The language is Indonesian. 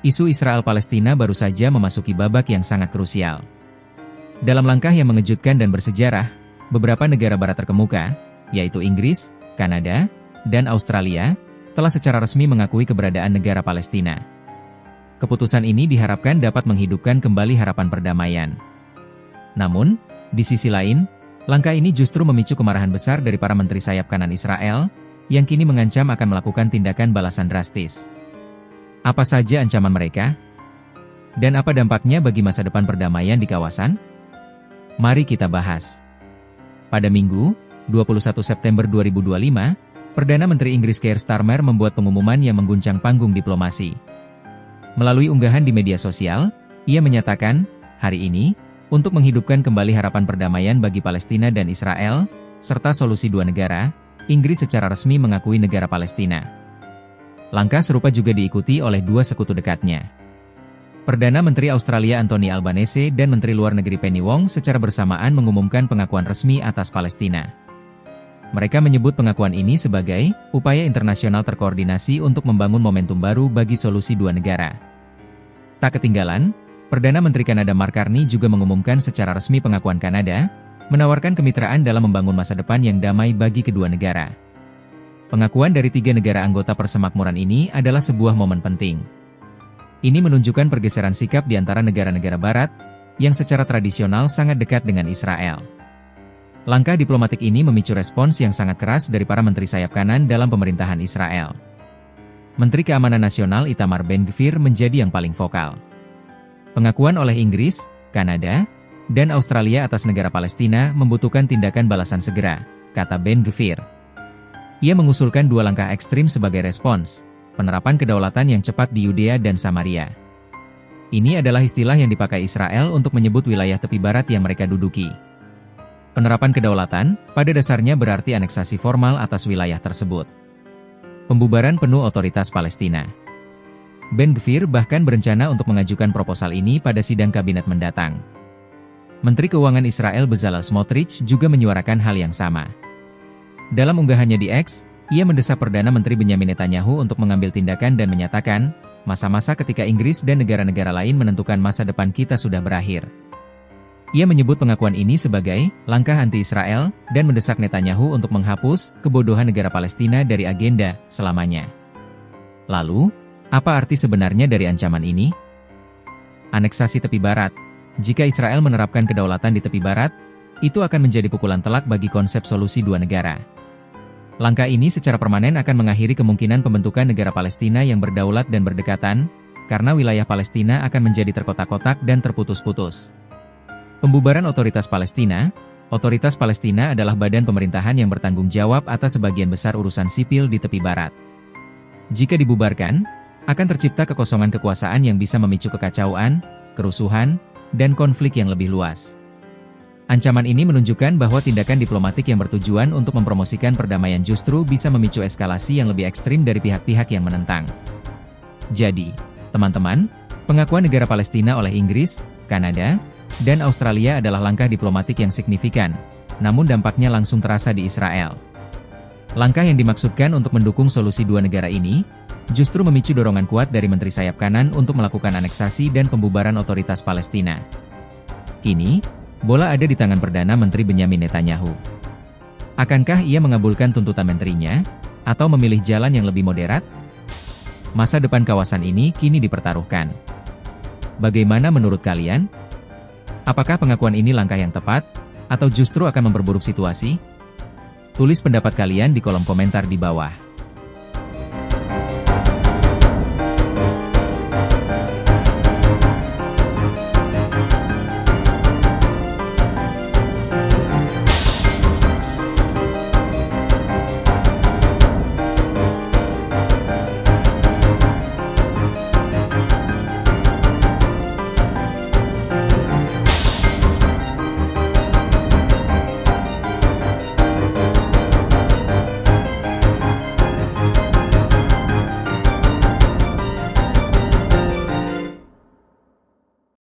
Isu Israel-Palestina baru saja memasuki babak yang sangat krusial. Dalam langkah yang mengejutkan dan bersejarah, beberapa negara barat terkemuka, yaitu Inggris, Kanada, dan Australia, telah secara resmi mengakui keberadaan negara Palestina. Keputusan ini diharapkan dapat menghidupkan kembali harapan perdamaian. Namun, di sisi lain, langkah ini justru memicu kemarahan besar dari para menteri sayap kanan Israel, yang kini mengancam akan melakukan tindakan balasan drastis. Apa saja ancaman mereka? Dan apa dampaknya bagi masa depan perdamaian di kawasan? Mari kita bahas. Pada Minggu, 21 September 2025, Perdana Menteri Inggris Keir Starmer membuat pengumuman yang mengguncang panggung diplomasi. Melalui unggahan di media sosial, ia menyatakan, hari ini, untuk menghidupkan kembali harapan perdamaian bagi Palestina dan Israel, serta solusi dua negara, Inggris secara resmi mengakui negara Palestina. Langkah serupa juga diikuti oleh dua sekutu dekatnya. Perdana Menteri Australia Anthony Albanese dan Menteri Luar Negeri Penny Wong secara bersamaan mengumumkan pengakuan resmi atas Palestina. Mereka menyebut pengakuan ini sebagai upaya internasional terkoordinasi untuk membangun momentum baru bagi solusi dua negara. Tak ketinggalan, Perdana Menteri Kanada Mark Carney juga mengumumkan secara resmi pengakuan Kanada, menawarkan kemitraan dalam membangun masa depan yang damai bagi kedua negara. Pengakuan dari tiga negara anggota persemakmuran ini adalah sebuah momen penting. Ini menunjukkan pergeseran sikap di antara negara-negara barat, yang secara tradisional sangat dekat dengan Israel. Langkah diplomatik ini memicu respons yang sangat keras dari para menteri sayap kanan dalam pemerintahan Israel. Menteri Keamanan Nasional Itamar Ben-Gvir menjadi yang paling vokal. Pengakuan oleh Inggris, Kanada, dan Australia atas negara Palestina membutuhkan tindakan balasan segera, kata Ben-Gvir. Ia mengusulkan dua langkah ekstrim sebagai respons, penerapan kedaulatan yang cepat di Yudea dan Samaria. Ini adalah istilah yang dipakai Israel untuk menyebut wilayah tepi barat yang mereka duduki. Penerapan kedaulatan, pada dasarnya berarti aneksasi formal atas wilayah tersebut. Pembubaran penuh otoritas Palestina. Ben-Gvir bahkan berencana untuk mengajukan proposal ini pada sidang kabinet mendatang. Menteri Keuangan Israel Bezalel Smotrich juga menyuarakan hal yang sama. Dalam unggahannya di X, ia mendesak Perdana Menteri Benyamin Netanyahu untuk mengambil tindakan dan menyatakan, masa-masa ketika Inggris dan negara-negara lain menentukan masa depan kita sudah berakhir. Ia menyebut pengakuan ini sebagai langkah anti-Israel dan mendesak Netanyahu untuk menghapus kebodohan negara Palestina dari agenda selamanya. Lalu, apa arti sebenarnya dari ancaman ini? Aneksasi tepi barat. Jika Israel menerapkan kedaulatan di tepi barat, itu akan menjadi pukulan telak bagi konsep solusi dua negara. Langkah ini secara permanen akan mengakhiri kemungkinan pembentukan negara Palestina yang berdaulat dan berdekatan, karena wilayah Palestina akan menjadi terkotak-kotak dan terputus-putus. Pembubaran Otoritas Palestina adalah badan pemerintahan yang bertanggung jawab atas sebagian besar urusan sipil di tepi barat. Jika dibubarkan, akan tercipta kekosongan kekuasaan yang bisa memicu kekacauan, kerusuhan, dan konflik yang lebih luas. Ancaman ini menunjukkan bahwa tindakan diplomatik yang bertujuan untuk mempromosikan perdamaian justru bisa memicu eskalasi yang lebih ekstrim dari pihak-pihak yang menentang. Jadi, teman-teman, pengakuan negara Palestina oleh Inggris, Kanada, dan Australia adalah langkah diplomatik yang signifikan, namun dampaknya langsung terasa di Israel. Langkah yang dimaksudkan untuk mendukung solusi dua negara ini, justru memicu dorongan kuat dari menteri sayap kanan untuk melakukan aneksasi dan pembubaran otoritas Palestina. Kini, bola ada di tangan Perdana Menteri Benyamin Netanyahu. Akankah ia mengabulkan tuntutan menterinya, atau memilih jalan yang lebih moderat? Masa depan kawasan ini kini dipertaruhkan. Bagaimana menurut kalian? Apakah pengakuan ini langkah yang tepat, atau justru akan memperburuk situasi? Tulis pendapat kalian di kolom komentar di bawah.